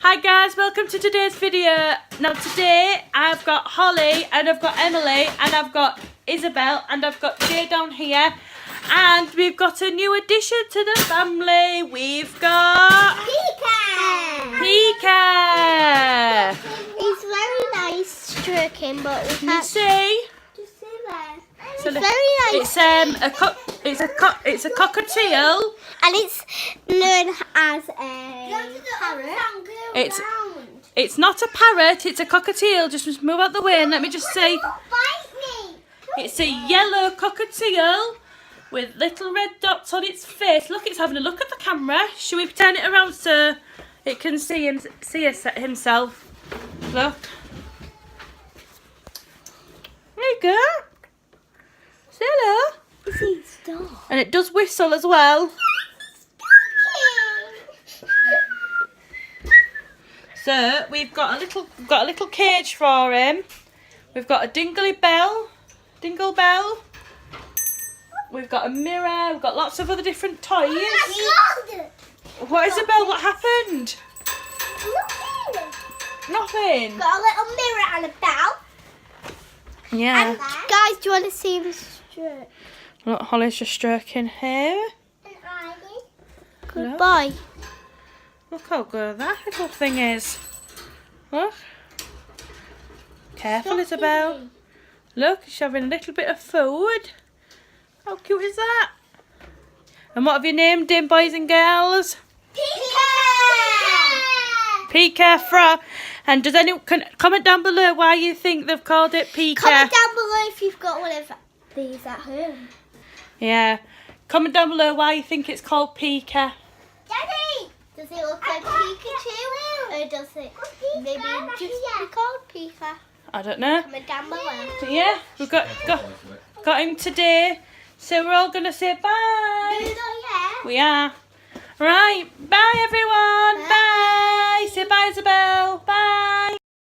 Hi guys, welcome to today's video. Now today I've got Holly and I've got Emily and I've got Isabel and I've got Jay down here, and we've got a new addition to the family. We've got Pika. It's very nice stroking, but we Can you can't see? just see there. So It's very nice. It's a cockatiel. And it's known as a parrot. It's not a parrot. It's a cockatiel. Just move out the way and let me just say. It's a yellow cockatiel with little red dots on its face. Look, it's having a look at the camera. Should we turn it around so it can see himself? Look. There you go. Say hello. And it does whistle as well. So we've got a little cage for him. We've got a dingle bell. We've got a mirror. We've got lots of other different toys. What, Isabel? What happened? Nothing. Got a little mirror and a bell. Yeah. And guys, do you want to see the stroke? Look, Holly's just stroking here. Goodbye. Look how good that little thing is. Look. Careful, Isabel. Look, she's having a little bit of food. How cute is that? And what have you named him, boys and girls? Pika. And does anyone comment down below why you think they've called it Pika? Comment down below if you've got one of these at home. Yeah. Comment down below why you think it's called Pika. Daddy! Does it look like Pikachu? Or does it maybe just be called Pika? I don't know. Comment down below. But yeah, we've got him today. So we're all going to say bye. No, not yet. We are. Right. Bye, everyone.